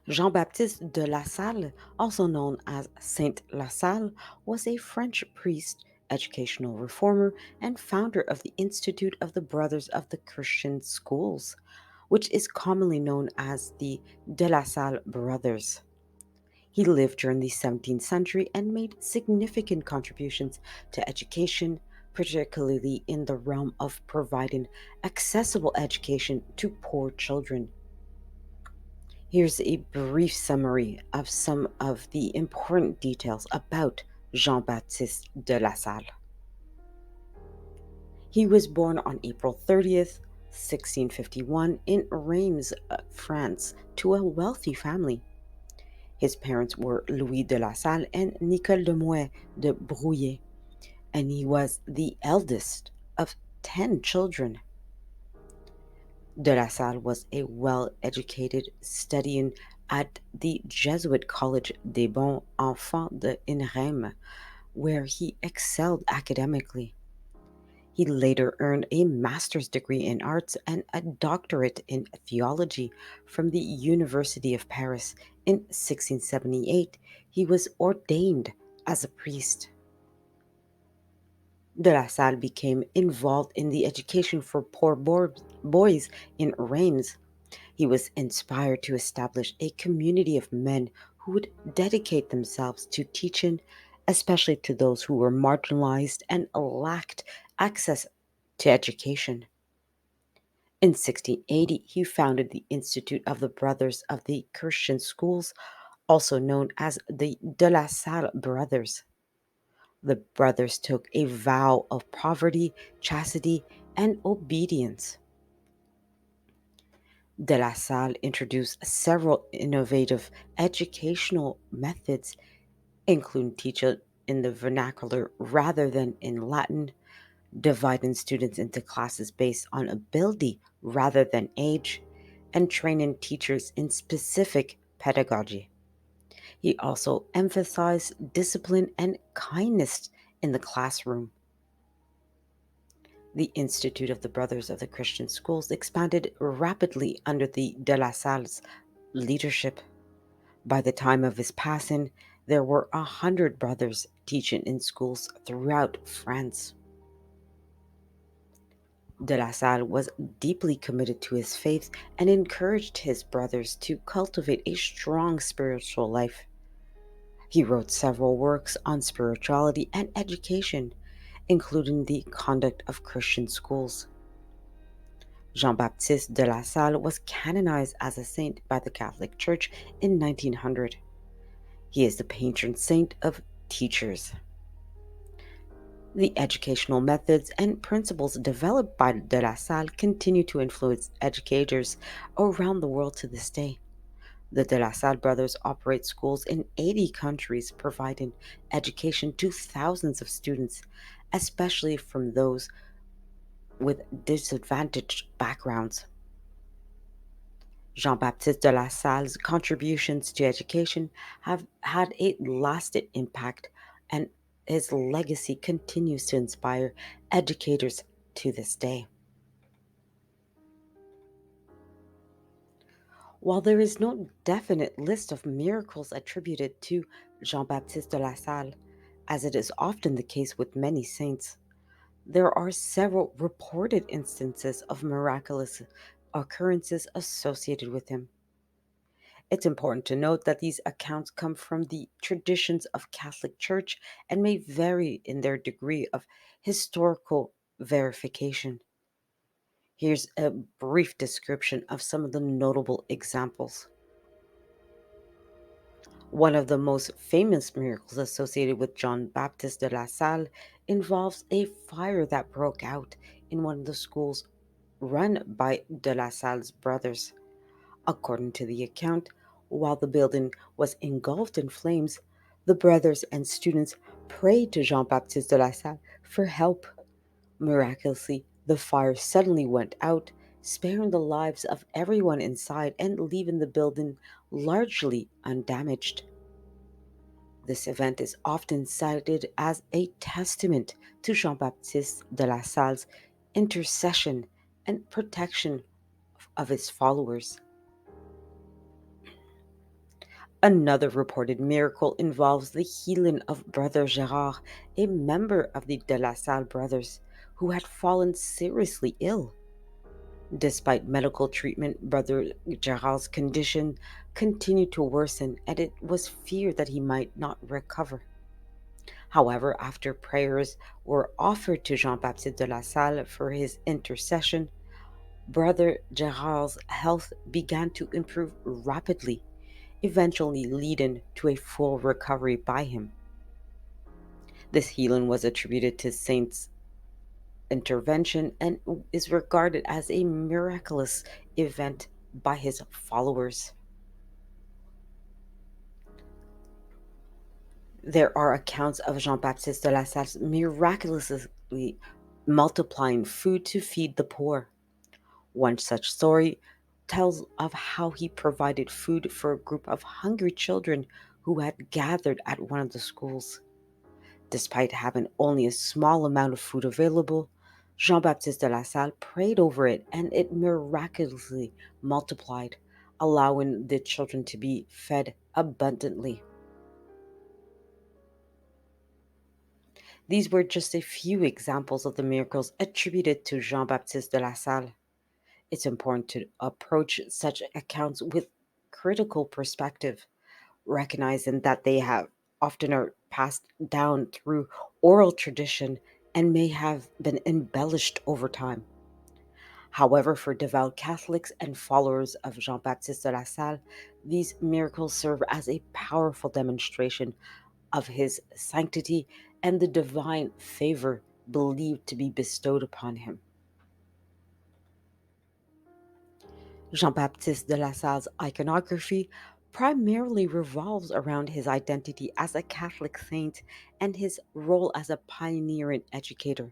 Jean-Baptiste de La Salle, also known as Saint La Salle, was a French priest, educational reformer, and founder of the Institute of the Brothers of the Christian Schools, which is commonly known as the De La Salle Brothers. He lived during the 17th century and made significant contributions to education, particularly in the realm of providing accessible education to poor children. Here's a brief summary of some of the important details about Jean Baptiste de La Salle. He was born on April 30th, 1651, in Reims, France, to a wealthy family. His parents were Louis de La Salle and Nicole de Mouet de Brouillet, and he was the eldest of 10 children. De La Salle was a well educated, studying at the Jesuit College des Bons Enfants in Reims, where he excelled academically. He later earned a master's degree in arts and a doctorate in theology from the University of Paris. In 1678, he was ordained as a priest. De La Salle became involved in the education for boys in Reims. He was inspired to establish a community of men who would dedicate themselves to teaching, especially to those who were marginalized and lacked access to education. In 1680, he founded the Institute of the Brothers of the Christian Schools, also known as the De La Salle Brothers. The brothers took a vow of poverty, chastity, and obedience. De La Salle introduced several innovative educational methods, including teaching in the vernacular rather than in Latin, dividing students into classes based on ability rather than age, and training teachers in specific pedagogy. He also emphasized discipline and kindness in the classroom. The Institute of the Brothers of the Christian Schools expanded rapidly under the De La Salle's leadership. By the time of his passing, there were 100 brothers teaching in schools throughout France. De La Salle was deeply committed to his faith and encouraged his brothers to cultivate a strong spiritual life. He wrote several works on spirituality and education, including the conduct of Christian schools. Jean Baptiste de La Salle was canonized as a saint by the Catholic Church in 1900. He is the patron saint of teachers. The educational methods and principles developed by de La Salle continue to influence educators around the world to this day. The De La Salle brothers operate schools in 80 countries, providing education to thousands of students, especially from those with disadvantaged backgrounds. Jean Baptiste de La Salle's contributions to education have had a lasting impact, and his legacy continues to inspire educators to this day. While there is no definite list of miracles attributed to Jean Baptiste de La Salle, as it is often the case with many saints, there are several reported instances of miraculous occurrences associated with him. It's important to note that these accounts come from the traditions of Catholic Church and may vary in their degree of historical verification. Here's a brief description of some of the notable examples. One of the most famous miracles associated with John Baptiste de La Salle involves a fire that broke out in one of the schools run by de La Salle's brothers. According to the account, while the building was engulfed in flames, the brothers and students prayed to Jean Baptiste de La Salle for help. Miraculously, the fire suddenly went out, sparing the lives of everyone inside and leaving the building largely undamaged. This event is often cited as a testament to Jean Baptiste de La Salle's intercession and protection of his followers. Another reported miracle involves the healing of Brother Gerard, a member of the De La Salle brothers, who had fallen seriously ill. Despite medical treatment, Brother Gerard's condition continued to worsen, and it was feared that he might not recover. However, after prayers were offered to Jean Baptiste de la Salle for his intercession, Brother Gerard's health began to improve rapidly, eventually leading to a full recovery by him. This healing was attributed to Saint's intervention and is regarded as a miraculous event by his followers. There are accounts of Jean Baptiste de la Salle miraculously multiplying food to feed the poor. One such story tells of how he provided food for a group of hungry children who had gathered at one of the schools. Despite having only a small amount of food available, Jean Baptiste de la Salle prayed over it and it miraculously multiplied, allowing the children to be fed abundantly. These were just a few examples of the miracles attributed to Jean Baptiste de la Salle. It's important to approach such accounts with critical perspective, recognizing that they have often are passed down through oral tradition and may have been embellished over time. However, for devout Catholics and followers of Jean Baptiste de la Salle, these miracles serve as a powerful demonstration of his sanctity and the divine favor believed to be bestowed upon him. Jean Baptiste de la Salle's iconography primarily revolves around his identity as a Catholic saint and his role as a pioneering educator.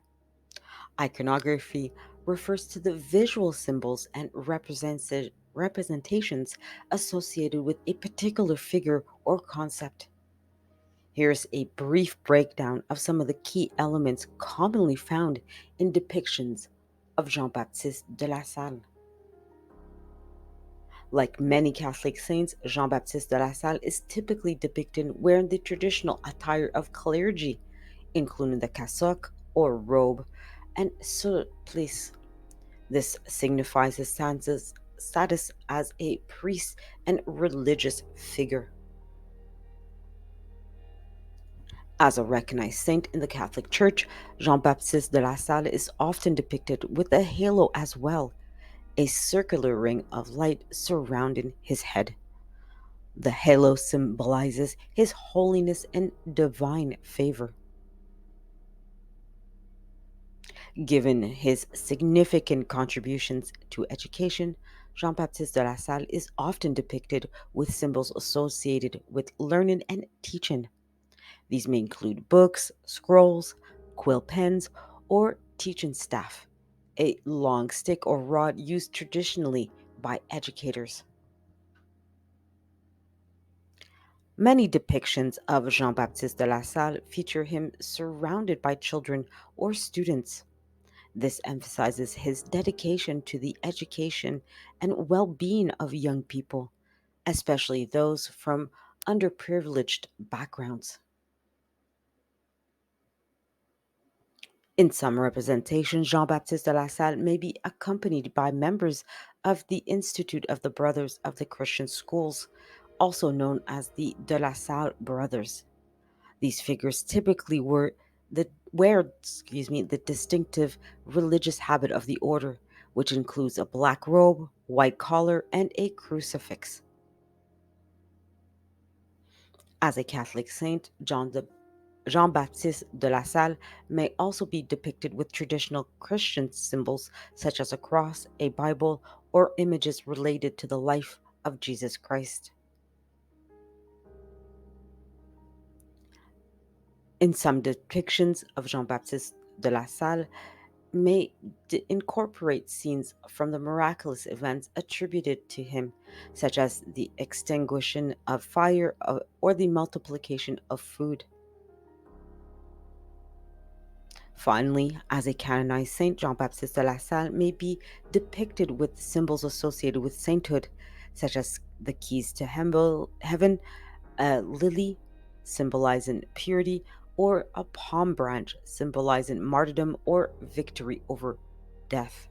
Iconography refers to the visual symbols and representations associated with a particular figure or concept. Here's a brief breakdown of some of the key elements commonly found in depictions of Jean Baptiste de la Salle. Like many Catholic saints, Jean Baptiste de la Salle is typically depicted wearing the traditional attire of clergy, including the cassock or robe and surplice. This signifies his status as a priest and religious figure. As a recognized saint in the Catholic Church, Jean Baptiste de la Salle is often depicted with a halo as well, a circular ring of light surrounding his head. The halo symbolizes his holiness and divine favor. Given his significant contributions to education, Jean Baptiste de la Salle is often depicted with symbols associated with learning and teaching. These may include books, scrolls, quill pens, or teaching staff, a long stick or rod used traditionally by educators. Many depictions of Jean Baptiste de la Salle feature him surrounded by children or students. This emphasizes his dedication to the education and well being of young people, especially those from underprivileged backgrounds. In some representations, Jean Baptiste de la Salle may be accompanied by members of the Institute of the Brothers of the Christian Schools, also known as the De La Salle Brothers. These figures typically wear the distinctive religious habit of the order, which includes a black robe, white collar, and a crucifix. As a Catholic saint, Jean Baptiste de la Salle may also be depicted with traditional Christian symbols such as a cross, a Bible, or images related to the life of Jesus Christ. In some depictions of Jean Baptiste de la Salle, may incorporate scenes from the miraculous events attributed to him, such as the extinguishing of fire or the multiplication of food. Finally, as a canonized saint, Jean Baptiste de la Salle may be depicted with symbols associated with sainthood, such as the keys to heaven, a lily symbolizing purity, or a palm branch symbolizing martyrdom or victory over death.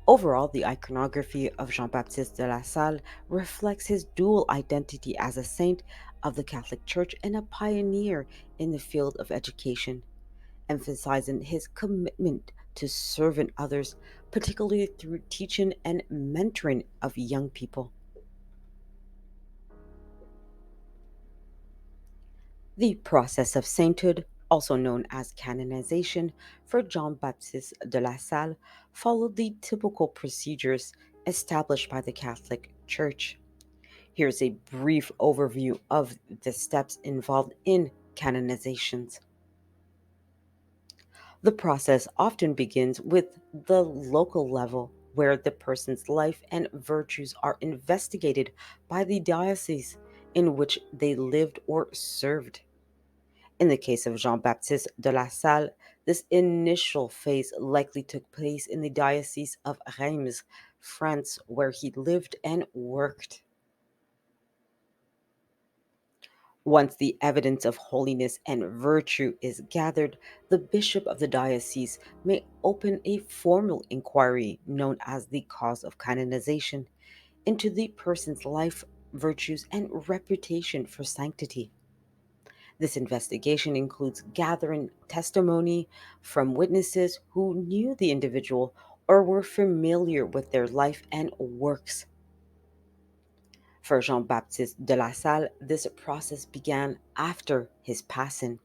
Overall, the iconography of Jean Baptiste de la Salle reflects his dual identity as a saint of the Catholic Church and a pioneer in the field of education, emphasizing his commitment to serving others, particularly through teaching and mentoring of young people. The process of sainthood, also known as canonization, for Jean Baptiste de la Salle followed the typical procedures established by the Catholic Church. Here's a brief overview of the steps involved in canonizations. The process often begins with the local level, where the person's life and virtues are investigated by the diocese in which they lived or served. In the case of Jean Baptiste de la Salle, this initial phase likely took place in the Diocese of Reims, France, where he lived and worked. Once the evidence of holiness and virtue is gathered, the bishop of the diocese may open a formal inquiry known as the cause of canonization into the person's life, virtues, and reputation for sanctity. This investigation includes gathering testimony from witnesses who knew the individual or were familiar with their life and works. For Jean Baptiste de la Salle, this process began after his passing.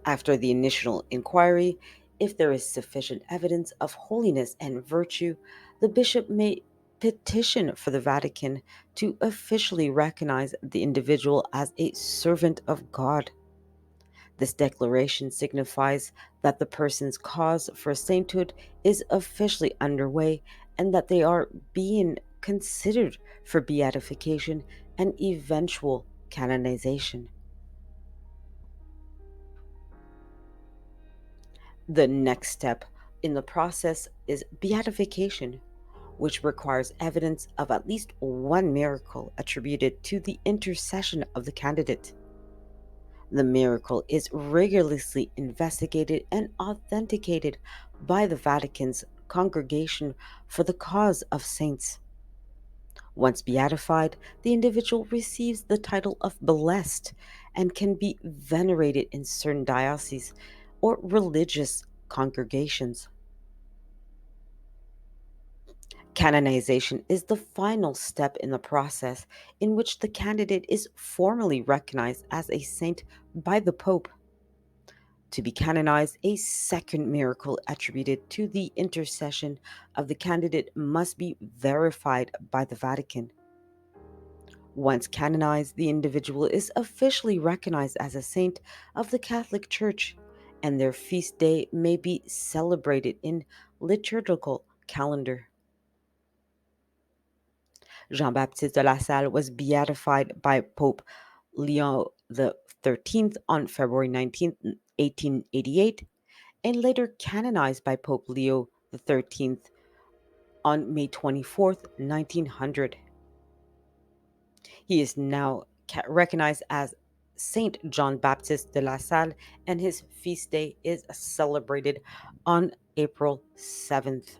After the initial inquiry, if there is sufficient evidence of holiness and virtue, the bishop may petition for the Vatican to officially recognize the individual as a servant of God. This declaration signifies that the person's cause for sainthood is officially underway and that they are being considered for beatification and eventual canonization. The next step in the process is beatification, which requires evidence of at least one miracle attributed to the intercession of the candidate. The miracle is rigorously investigated and authenticated by the Vatican's Congregation for the Cause of Saints. Once beatified, the individual receives the title of blessed and can be venerated in certain dioceses or religious congregations. Canonization is the final step in the process in which the candidate is formally recognized as a saint by the Pope. To be canonized, a second miracle attributed to the intercession of the candidate must be verified by the Vatican. Once canonized, the individual is officially recognized as a saint of the Catholic Church, and their feast day may be celebrated in liturgical calendar. Jean-Baptiste de la Salle was beatified by Pope Leo the 13th on February 19th, 1888, and later canonized by Pope Leo the 13th on May 24th, 1900. He is now recognized as Saint John Baptiste de la Salle, and his feast day is celebrated on April 7th.